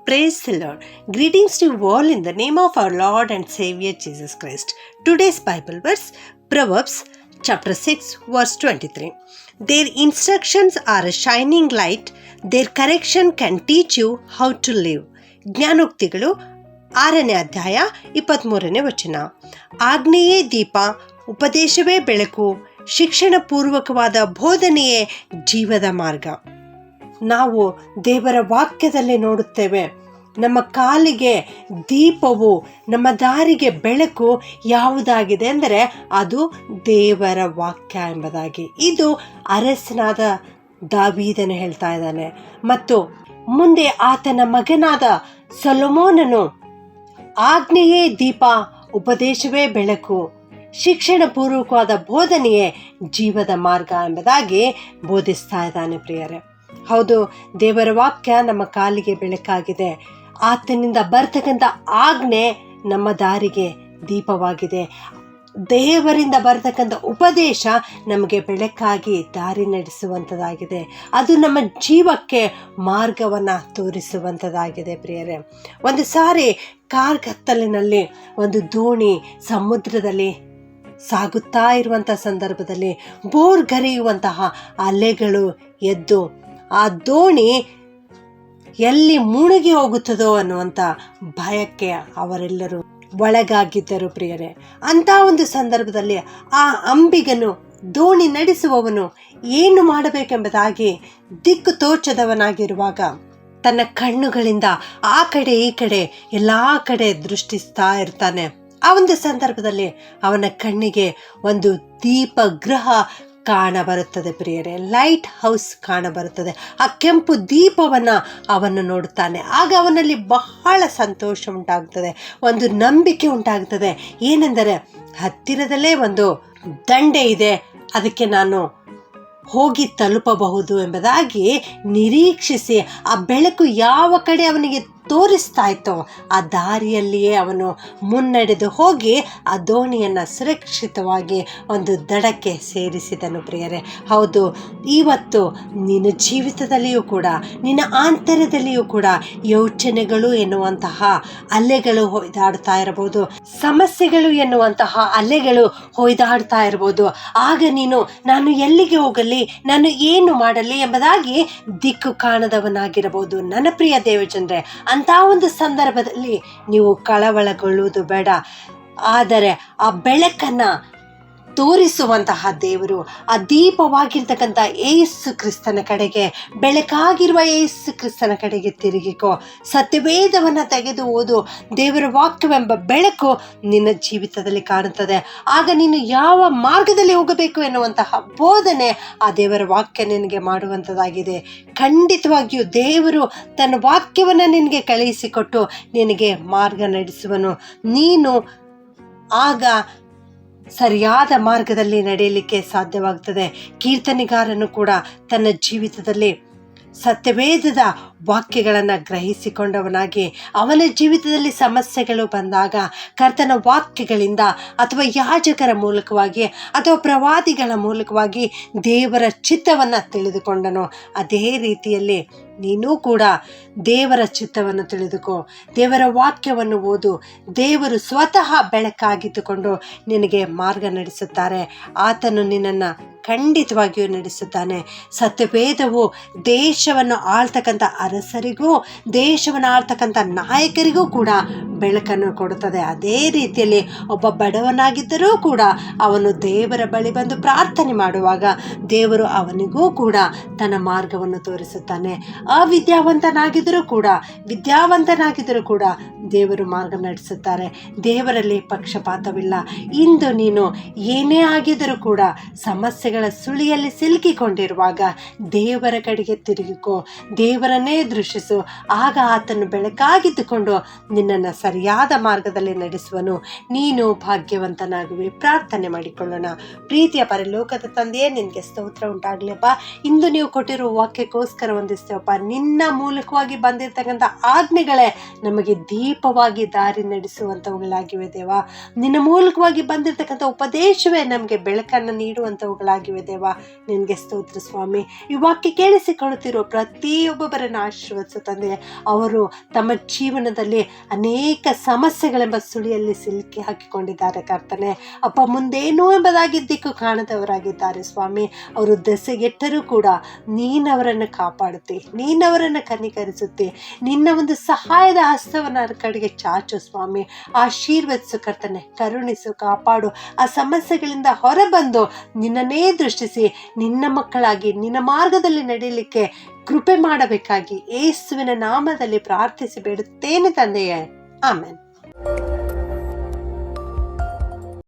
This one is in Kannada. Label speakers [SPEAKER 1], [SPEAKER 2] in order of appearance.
[SPEAKER 1] Praise the Lord. Greetings to you all in the name of our Lord and Savior Jesus Christ. Today's Bible verse, Proverbs chapter 6 verse 23. Their instructions are a shining light. Their correction can teach you how to live. ಜ್ಞಾನೋಕ್ತಿಗಳು 6ನೇ ಅಧ್ಯಾಯ 23ನೇ ವಚನ. ಆಜ್ಞೆಯೇ ದೀಪ, ಉಪದೇಶವೇ ಬೆಳಕು, ಶಿಕ್ಷಣ ಪೂರ್ವಕವಾದ ಬೋಧನೆಯೇ ಜೀವದ ಮಾರ್ಗ. ನಾವು ದೇವರ ವಾಕ್ಯದಲ್ಲಿ ನೋಡುತ್ತೇವೆ, ನಮ್ಮ ಕಾಲಿಗೆ ದೀಪವು, ನಮ್ಮ ದಾರಿಗೆ ಬೆಳಕು ಯಾವುದಾಗಿದೆ ಅಂದರೆ ಅದು ದೇವರ ವಾಕ್ಯ ಎಂಬುದಾಗಿ. ಇದು ಅರಸನಾದ ದಾವೀದನು ಹೇಳ್ತಾ ಇದ್ದಾನೆ. ಮತ್ತು ಮುಂದೆ ಆತನ ಮಗನಾದ ಸೊಲೊಮೋನನು ಆಜ್ಞೆಯೇ ದೀಪ, ಉಪದೇಶವೇ ಬೆಳಕು, ಶಿಕ್ಷಣ ಪೂರ್ವಕವಾದ ಬೋಧನೆಯೇ ಜೀವದ ಮಾರ್ಗ ಎಂಬುದಾಗಿ ಬೋಧಿಸ್ತಾ ಇದ್ದಾನೆ ಪ್ರಿಯರೇ. ಹೌದು, ದೇವರ ವಾಕ್ಯ ನಮ್ಮ ಕಾಲಿಗೆ ಬೆಳಕಾಗಿದೆ. ಆತನಿಂದ ಬರ್ತಕ್ಕಂಥ ಆಜ್ಞೆ ನಮ್ಮ ದಾರಿಗೆ ದೀಪವಾಗಿದೆ. ದೇವರಿಂದ ಬರ್ತಕ್ಕಂಥ ಉಪದೇಶ ನಮಗೆ ಬೆಳಕಾಗಿ ದಾರಿ ನಡೆಸುವಂಥದ್ದಾಗಿದೆ. ಅದು ನಮ್ಮ ಜೀವಕ್ಕೆ ಮಾರ್ಗವನ್ನು ತೋರಿಸುವಂಥದ್ದಾಗಿದೆ ಪ್ರಿಯರೇ. ಒಂದು ಸಾರಿ ಕಾರ್ಗತ್ತಲಿನಲ್ಲಿ ಒಂದು ದೋಣಿ ಸಮುದ್ರದಲ್ಲಿ ಸಾಗುತ್ತಾ ಇರುವಂಥ ಸಂದರ್ಭದಲ್ಲಿ ಬೋರ್ಗರೆಯುವಂತಹ ಅಲೆಗಳು ಎದ್ದು ಆ ದೋಣಿ ಎಲ್ಲಿ ಮುಳುಗಿ ಹೋಗುತ್ತದೋ ಅನ್ನುವಂಥ ಭಯಕ್ಕೆ ಅವರೆಲ್ಲರೂ ಒಳಗಾಗಿದ್ದರು ಪ್ರಿಯರೇ. ಅಂಥ ಒಂದು ಸಂದರ್ಭದಲ್ಲಿ ಆ ಅಂಬಿಗನು, ದೋಣಿ ನಡೆಸುವವನು ಏನು ಮಾಡಬೇಕೆಂಬುದಾಗಿ ದಿಕ್ಕು ತೋಚದವನಾಗಿರುವಾಗ ತನ್ನ ಕಣ್ಣುಗಳಿಂದ ಆ ಕಡೆ ಈ ಕಡೆ ಎಲ್ಲ ಕಡೆ ದೃಷ್ಟಿಸ್ತಾ ಇರ್ತಾನೆ. ಆ ಒಂದು ಸಂದರ್ಭದಲ್ಲಿ ಅವನ ಕಣ್ಣಿಗೆ ಒಂದು ದೀಪಗೃಹ ಕಾಣಬರುತ್ತದೆ ಪ್ರಿಯರೇ, ಲೈಟ್ ಹೌಸ್ ಕಾಣಬರುತ್ತದೆ. ಆ ಕೆಂಪು ದೀಪವನ್ನು ಅವನು ನೋಡುತ್ತಾನೆ. ಆಗ ಅವನಲ್ಲಿ ಬಹಳ ಸಂತೋಷ ಉಂಟಾಗ್ತದೆ, ಒಂದು ನಂಬಿಕೆ ಉಂಟಾಗ್ತದೆ. ಏನೆಂದರೆ ಹತ್ತಿರದಲ್ಲೇ ಒಂದು ದಂಡೆ ಇದೆ, ಅದಕ್ಕೆ ನಾನು ಹೋಗಿ ತಲುಪಬಹುದು ಎಂಬುದಾಗಿ ನಿರೀಕ್ಷಿಸಿ ಆ ಬೆಳಕು ಯಾವ ಕಡೆ ಅವನಿಗೆ ತೋರಿಸ್ತಾ ಇತ್ತೋ ಆ ದಾರಿಯಲ್ಲಿಯೇ ಅವನು ಮುನ್ನಡೆದು ಹೋಗಿ ಆ ದೋಣಿಯನ್ನು ಸುರಕ್ಷಿತವಾಗಿ ಒಂದು ದಡಕ್ಕೆ ಸೇರಿಸಿದನು ಪ್ರಿಯರೇ. ಹೌದು, ಇವತ್ತು ನಿನ್ನ ಜೀವಿತದಲ್ಲಿಯೂ ಕೂಡ, ನಿನ್ನ ಆಂತರ್ಯದಲ್ಲಿಯೂ ಕೂಡ ಯೋಚನೆಗಳು ಎನ್ನುವಂತಹ ಅಲೆಗಳು ಹೊಯ್ದಾಡ್ತಾ ಇರಬಹುದು, ಸಮಸ್ಯೆಗಳು ಎನ್ನುವಂತಹ ಅಲೆಗಳು ಹೊಯ್ದಾಡ್ತಾ ಇರಬಹುದು. ಆಗ ನೀನು ನಾನು ಎಲ್ಲಿಗೆ ಹೋಗಲಿ, ನಾನು ಏನು ಮಾಡಲಿ ಎಂಬುದಾಗಿ ದಿಕ್ಕು ಕಾಣದವನಾಗಿರಬಹುದು. ನನ್ನ ಪ್ರಿಯ ದೇವಜನರೇ, ಅಂಥ ಒಂದು ಸಂದರ್ಭದಲ್ಲಿ ನೀವು ಕಳವಳಗೊಳ್ಳುವುದು ಬೇಡ. ಆದರೆ ಆ ಬೆಳಕನ್ನು ತೋರಿಸುವಂತಹ ದೇವರು, ಆ ದೀಪವಾಗಿರ್ತಕ್ಕಂಥ ಯೇಸು ಕ್ರಿಸ್ತನ ಕಡೆಗೆ, ಬೆಳಕಾಗಿರುವ ಯೇಸು ಕ್ರಿಸ್ತನ ಕಡೆಗೆ ತಿರುಗಿಕೋ. ಸತ್ಯವೇದವನ್ನು ತೆಗೆದು ಓದು. ದೇವರ ವಾಕ್ಯವೆಂಬ ಬೆಳಕು ನಿನ್ನ ಜೀವಿತದಲ್ಲಿ ಕಾಣುತ್ತದೆ. ಆಗ ನೀನು ಯಾವ ಮಾರ್ಗದಲ್ಲಿ ಹೋಗಬೇಕು ಎನ್ನುವಂತಹ ಬೋಧನೆ ಆ ದೇವರ ವಾಕ್ಯ ನಿನಗೆ ಮಾಡುವಂಥದ್ದಾಗಿದೆ. ಖಂಡಿತವಾಗಿಯೂ ದೇವರು ತನ್ನ ವಾಕ್ಯವನ್ನು ನಿನಗೆ ಕಳುಹಿಸಿಕೊಟ್ಟು ನಿನಗೆ ಮಾರ್ಗ ನಡೆಸುವನು. ನೀನು ಆಗ ಸರಿಯಾದ ಮಾರ್ಗದಲ್ಲಿ ನಡೆಯಲಿಕ್ಕೆ ಸಾಧ್ಯವಾಗ್ತದೆ. ಕೀರ್ತನೆಗಾರನು ಕೂಡ ತನ್ನ ಜೀವಿತದಲ್ಲಿ ಸತ್ಯವೇದದ ವಾಕ್ಯಗಳನ್ನು ಗ್ರಹಿಸಿಕೊಂಡವನಾಗಿ ಅವನ ಜೀವಿತದಲ್ಲಿ ಸಮಸ್ಯೆಗಳು ಬಂದಾಗ ಕರ್ತನ ವಾಕ್ಯಗಳಿಂದ ಅಥವಾ ಯಾಜಕರ ಮೂಲಕವಾಗಿ ಅಥವಾ ಪ್ರವಾದಿಗಳ ಮೂಲಕವಾಗಿ ದೇವರ ಚಿತ್ತವನ್ನು ತಿಳಿದುಕೊಂಡನು. ಅದೇ ರೀತಿಯಲ್ಲಿ ನೀನು ಕೂಡ ದೇವರ ಚಿತ್ತವನ್ನು ತಿಳಿದುಕೋ, ದೇವರ ವಾಕ್ಯವನ್ನು ಓದು. ದೇವರು ಸ್ವತಃ ಬೆಳಕಾಗಿದ್ದುಕೊಂಡು ನಿನಗೆ ಮಾರ್ಗ ನಡೆಸುತ್ತಾರೆ. ಆತನು ನಿನ್ನನ್ನು ಖಂಡಿತವಾಗಿಯೂ ನಡೆಸುತ್ತಾನೆ. ಸತ್ಯವೇದವು ದೇಶವನ್ನು ಆಳ್ತಕ್ಕಂಥ ಅರಸರಿಗೂ, ದೇಶವನ್ನು ಆಳ್ತಕ್ಕಂಥ ನಾಯಕರಿಗೂ ಕೂಡ ಬೆಳಕನ್ನು ಕೊಡುತ್ತದೆ. ಅದೇ ರೀತಿಯಲ್ಲಿ ಒಬ್ಬ ಬಡವನಾಗಿದ್ದರೂ ಕೂಡ ಅವನು ದೇವರ ಬಳಿ ಬಂದು ಪ್ರಾರ್ಥನೆ ಮಾಡುವಾಗ ದೇವರು ಅವನಿಗೂ ಕೂಡ ತನ್ನ ಮಾರ್ಗವನ್ನು ತೋರಿಸುತ್ತಾನೆ. ಅವಿದ್ಯಾವಂತನಾಗಿದ್ದರೂ ಕೂಡ, ವಿದ್ಯಾವಂತನಾಗಿದ್ದರೂ ಕೂಡ ದೇವರು ಮಾರ್ಗ ನಡೆಸುತ್ತಾರೆ. ದೇವರಲ್ಲಿ ಪಕ್ಷಪಾತವಿಲ್ಲ. ಇಂದು ನೀನು ಏನೇ ಆಗಿದ್ದರೂ ಕೂಡ ಸಮಸ್ಯೆಗಳ ಸುಳಿಯಲ್ಲಿ ಸಿಲುಕಿಕೊಂಡಿರುವಾಗ ದೇವರ ಕಡೆಗೆ ತಿರುಗಿಕೋ, ದೇವರನ್ನೇ ದೃಷ್ಟಿಸು. ಆಗ ಆತನು ಬೆಳಕಾಗಿದ್ದುಕೊಂಡು ನಿನ್ನನ್ನು ಸರಿಯಾದ ಮಾರ್ಗದಲ್ಲಿ ನಡೆಸುವನು. ನೀನು ಭಾಗ್ಯವಂತನಾಗುವೆ. ಪ್ರಾರ್ಥನೆ ಮಾಡಿಕೊಳ್ಳೋಣ. ಪ್ರೀತಿಯ ಪರಲೋಕದ ತಂದೆಯೇ, ನಿನಗೆ ಸ್ತೋತ್ರ ಉಂಟಾಗಲಿಪ್ಪ. ಇಂದು ನೀವು ಕೊಟ್ಟಿರುವ ವಾಕ್ಯಕ್ಕೋಸ್ಕರ ವಂದಿಸ್ತೇವಪ್ಪ. ನಿನ್ನ ಮೂಲಕವಾಗಿ ಬಂದಿರತಕ್ಕಂಥ ಆಜ್ಞೆಗಳೇ ನಮಗೆ ದೀಪವಾಗಿ ದಾರಿ ನಡೆಸುವಂಥವುಗಳಾಗಿವೆ ದೇವ. ನಿನ್ನ ಮೂಲಕವಾಗಿ ಬಂದಿರತಕ್ಕಂಥ ಉಪದೇಶವೇ ನಮಗೆ ಬೆಳಕನ್ನು ನೀಡುವಂಥವುಗಳಾಗಿವೆ ಸಮಸ್ಯೆಗಳಾಗಿವೆ ದೇವ. ನಿನಗೆ ಸ್ತೋತ್ರ ಸ್ವಾಮಿ. ಈ ವಾಕ್ಯ ಕೇಳಿಸಿಕೊಳ್ಳುತ್ತಿರುವ ಪ್ರತಿಯೊಬ್ಬೊಬ್ಬರನ್ನು ಆಶೀರ್ವದಿಸು ತಂದೆ. ಅವರು ತಮ್ಮ ಜೀವನದಲ್ಲಿ ಅನೇಕ ಸಮಸ್ಯೆಗಳೆಂಬ ಸುಳಿಯಲ್ಲಿ ಸಿಲುಕಿ ಹಾಕಿಕೊಂಡಿದ್ದಾರೆ ಕರ್ತನೆ. ಅಪ್ಪ, ಮುಂದೇನು ಎಂಬುದಾಗಿ ದಿಕ್ಕು ಕಾಣದವರಾಗಿದ್ದಾರೆ ಸ್ವಾಮಿ. ಅವರು ದೆಸೆಗೆಟ್ಟರೂ ಕೂಡ ನೀನವರನ್ನು ಕಾಪಾಡುತ್ತಿ, ನೀನವರನ್ನು ಕನಿಕರಿಸುತ್ತಿ, ನಿನ್ನ ಒಂದು ಸಹಾಯದ ಹಸ್ತವನ್ನು ಅವರ ಕಡೆಗೆ ಚಾಚು ಸ್ವಾಮಿ. ಆಶೀರ್ವದಿಸು ಕರ್ತನೆ, ಕರುಣಿಸು, ಕಾಪಾಡು. ಆ ಸಮಸ್ಯೆಗಳಿಂದ ಹೊರಬಂದು ನಿನ್ನನ್ನೇ ದೃಷ್ಟಿಸಿ ನಿನ್ನ ಮಕ್ಕಳಾಗಿ ನಿನ್ನ ಮಾರ್ಗದಲ್ಲಿ ನಡೆಯಲಿಕ್ಕೆ ಕೃಪೆ ಮಾಡಬೇಕಾಗಿ ಯೇಸುವಿನ ನಾಮದಲ್ಲಿ ಪ್ರಾರ್ಥಿಸಿ ಬೇಡುತ್ತೇನೆ ತಂದೆಯೇ. ಆಮೆನ್.